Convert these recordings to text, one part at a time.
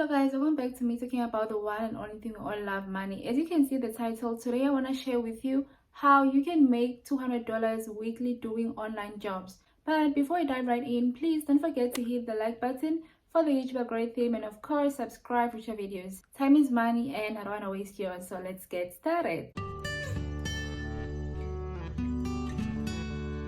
Hello guys, welcome back to me talking about the one and only thing we all love, money. As you can see the title, today I want to share with you how you can make $200 weekly doing online jobs. But before I dive right in, please don't forget to hit the like button for the YouTube algorithm, and of course subscribe for future videos. Time is money and I don't want to waste yours, so let's get started.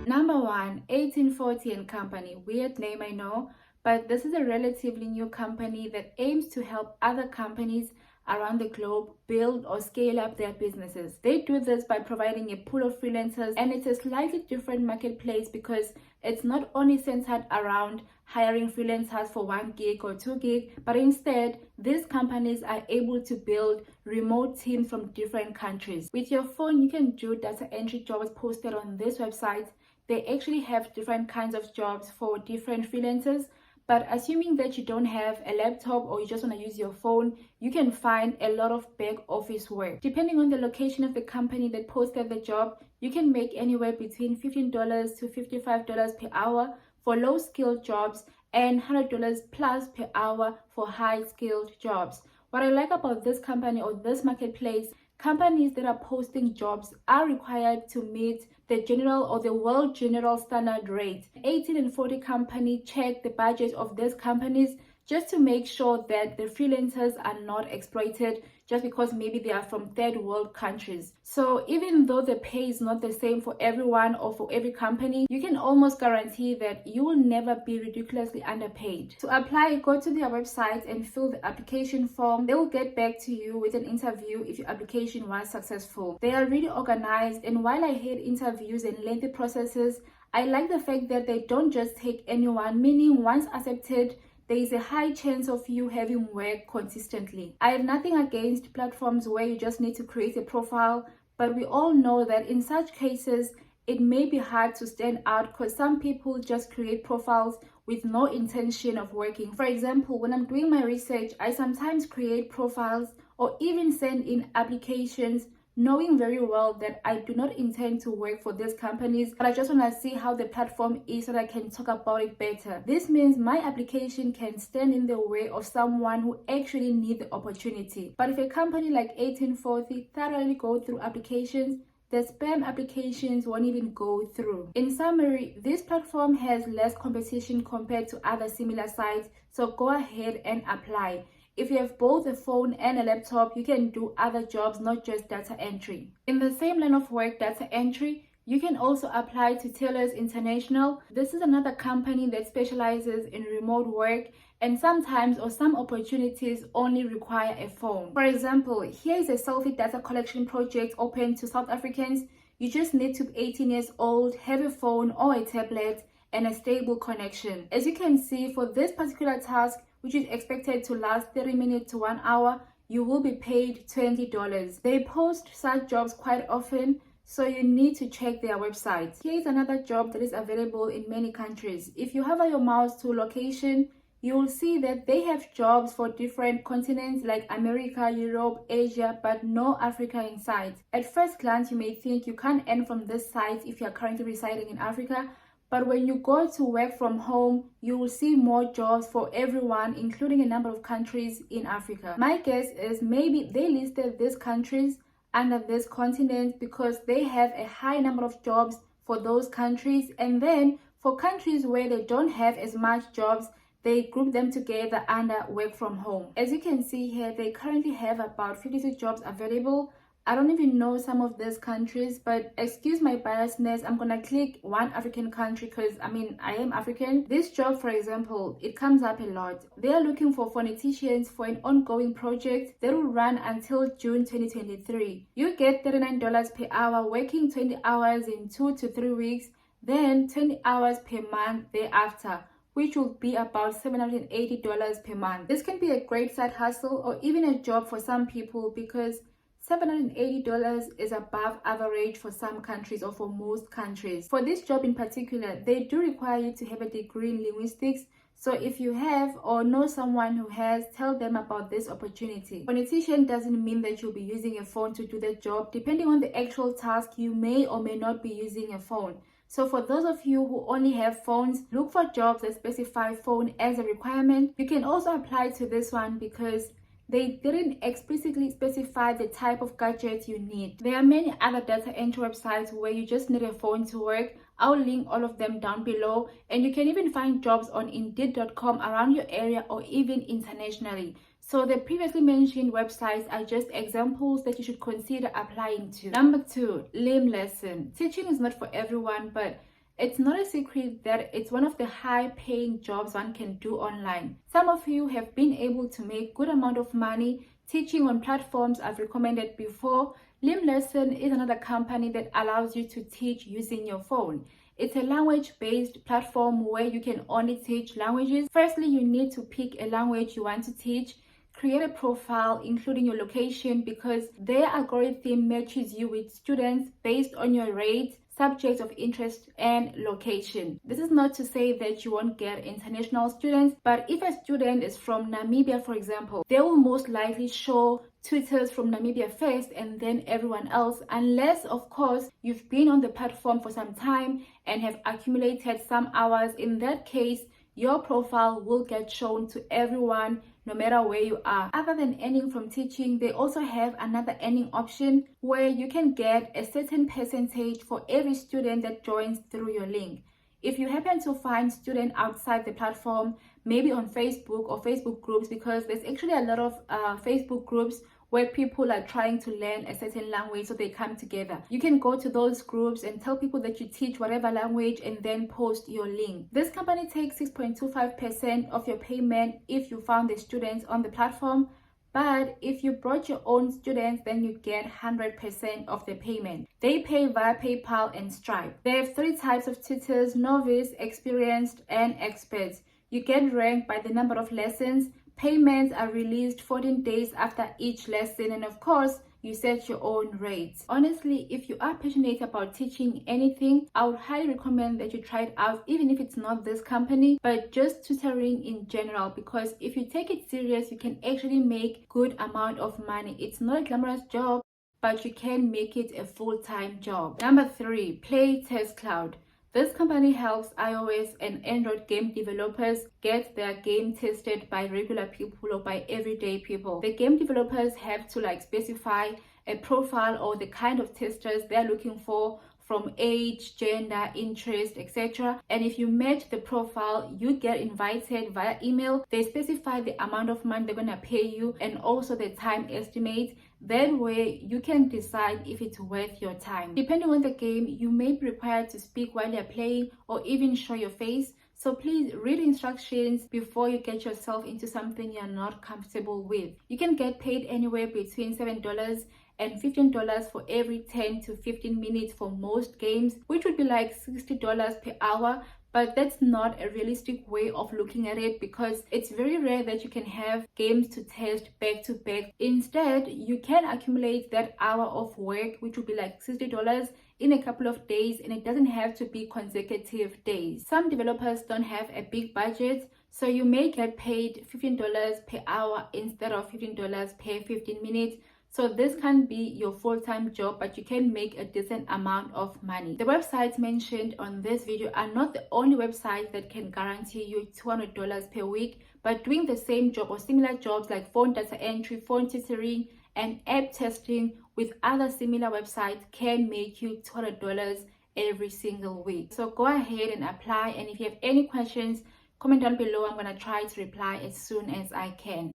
Number 1, 1840 and Company. Weird name, I know, but this is a relatively new company that aims to help other companies around the globe build or scale up their businesses. They do this by providing a pool of freelancers, and it's a slightly different marketplace because it's not only centered around hiring freelancers for 1 gig or 2 gig, but instead these companies are able to build remote teams from different countries. With your phone, you can do data entry jobs posted on this website. They actually have different kinds of jobs for different freelancers, but assuming that you don't have a laptop or you just want to use your phone, you can find a lot of back office work. Depending on the location of the company that posted the job, you can make anywhere between $15 to $55 per hour for low skilled jobs and $100 plus per hour for high skilled jobs. What I like about this company or this marketplace, companies that are posting jobs are required to meet the general or the world general standard rate. 1840 company check the budget of these companies just to make sure that the freelancers are not exploited just because maybe they are from third world countries. So even though the pay is not the same for everyone or for every company, you can almost guarantee that you will never be ridiculously underpaid. To apply, go to their website and fill the application form. They will get back to you with an interview if your application was successful. They are really organized, and while I hate interviews and lengthy processes, I like the fact that they don't just take anyone, meaning once accepted, there is a high chance of you having work consistently. I have nothing against platforms where you just need to create a profile, but we all know that in such cases, it may be hard to stand out because some people just create profiles with no intention of working. For example, when I'm doing my research, I sometimes create profiles or even send in applications knowing very well that I do not intend to work for these companies, but I just want to see how the platform is so that I can talk about it better. This means my application can stand in the way of someone who actually needs the opportunity. But if a company like 1840 thoroughly go through applications, the spam applications won't even go through. In summary, this platform has less competition compared to other similar sites, so go ahead and apply. If you have both a phone and a laptop, you can do other jobs, not just data entry. In the same line of work, data entry, you can also apply to Tailors International. This is another company that specializes in remote work, and sometimes or some opportunities only require a phone. For example, here is a selfie data collection project open to South Africans. You just need to be 18 years old, have a phone or a tablet, and a stable connection. As you can see, for this particular task, which is expected to last 30 minutes to 1 hour, you will be paid $20. They post such jobs quite often, so you need to check their website. Here is another job that is available in many countries. If you hover your mouse to location, you will see that they have jobs for different continents like America, Europe, Asia, but no Africa in sight. At first glance, you may think you can't earn from this site if you are currently residing in Africa, but when you go to work from home, you will see more jobs for everyone, including a number of countries in Africa. My guess is maybe they listed these countries under this continent because they have a high number of jobs for those countries, and then for countries where they don't have as much jobs, they group them together under work from home. As you can see here, they currently have about 52 jobs available. I don't even know some of these countries, but excuse my biasness, I'm gonna click one African country because I am African. This job, for example, it comes up a lot. They are looking for phoneticians for an ongoing project that will run until June 2023. You get $39 per hour, working 20 hours in 2 to 3 weeks, then 20 hours per month thereafter, which will be about $780 per month. This can be a great side hustle or even a job for some people because $780 is above average for some countries or for most countries. For this job in particular, they do require you to have a degree in linguistics. So if you have or know someone who has, tell them about this opportunity. Phonetician doesn't mean that you'll be using a phone to do the job. Depending on the actual task, you may or may not be using a phone. So for those of you who only have phones, look for jobs that specify phone as a requirement. You can also apply to this one because they didn't explicitly specify the type of gadget you need. There are many other data entry websites where you just need a phone to work. I'll link all of them down below, and you can even find jobs on Indeed.com around your area or even internationally. So the previously mentioned websites are just examples that you should consider applying to. Number 2, LIM lesson. Teaching is not for everyone, but it's not a secret that it's one of the high-paying jobs one can do online. Some of you have been able to make good amount of money teaching on platforms I've recommended before. LIM Lesson is another company that allows you to teach using your phone. It's a language-based platform where you can only teach languages. Firstly, you need to pick a language you want to teach. Create a profile including your location because their algorithm matches you with students based on your rate, subjects of interest, and location. This is not to say that you won't get international students, but if a student is from Namibia, for example, they will most likely show tutors from Namibia first and then everyone else, unless of course you've been on the platform for some time and have accumulated some hours. In that case, your profile will get shown to everyone no matter where you are. Other than earning from teaching, they also have another earning option where you can get a certain percentage for every student that joins through your link. If you happen to find students outside the platform, maybe on Facebook or Facebook groups, because there's actually a lot of Facebook groups where people are trying to learn a certain language, so they come together. You can go to those groups and tell people that you teach whatever language and then post your link. This company takes 6.25% of your payment if you found the students on the platform, but if you brought your own students, then you get 100% of the payment. They pay via PayPal and Stripe. They have 3 types of tutors: novice, experienced, and experts. You get ranked by the number of lessons. Payments are released 14 days after each lesson, and of course, you set your own rates. Honestly, if you are passionate about teaching anything, I would highly recommend that you try it out, even if it's not this company, but just tutoring in general, because if you take it serious, you can actually make good amount of money. It's not a glamorous job, but you can make it a full-time job. Number 3, Play Test Cloud. This company helps iOS and Android game developers get their game tested by regular people or by everyday people. The game developers have to specify a profile or the kind of testers they're looking for, from age, gender, interest, etc. And if you match the profile, you get invited via email. They specify the amount of money they're gonna pay you and also the time estimate. That way you can decide if it's worth your time. Depending on the game, you may be required to speak while you're playing or even show your face. So please read instructions before you get yourself into something you're not comfortable with. You can get paid anywhere between $7 and $15 for every 10 to 15 minutes for most games, which would be like $60 per hour. But that's not a realistic way of looking at it because it's very rare that you can have games to test back to back. Instead, you can accumulate that hour of work, which would be like $60 in a couple of days, and it doesn't have to be consecutive days. Some developers don't have a big budget, so you may get paid $15 per hour instead of $15 per 15 minutes. So this can be your full-time job, but you can make a decent amount of money. The websites mentioned on this video are not the only websites that can guarantee you $200 per week, but doing the same job or similar jobs like phone data entry, phone tutoring, and app testing with other similar websites can make you $200 every single week. So go ahead and apply, and if you have any questions, comment down below. I'm going to try to reply as soon as I can.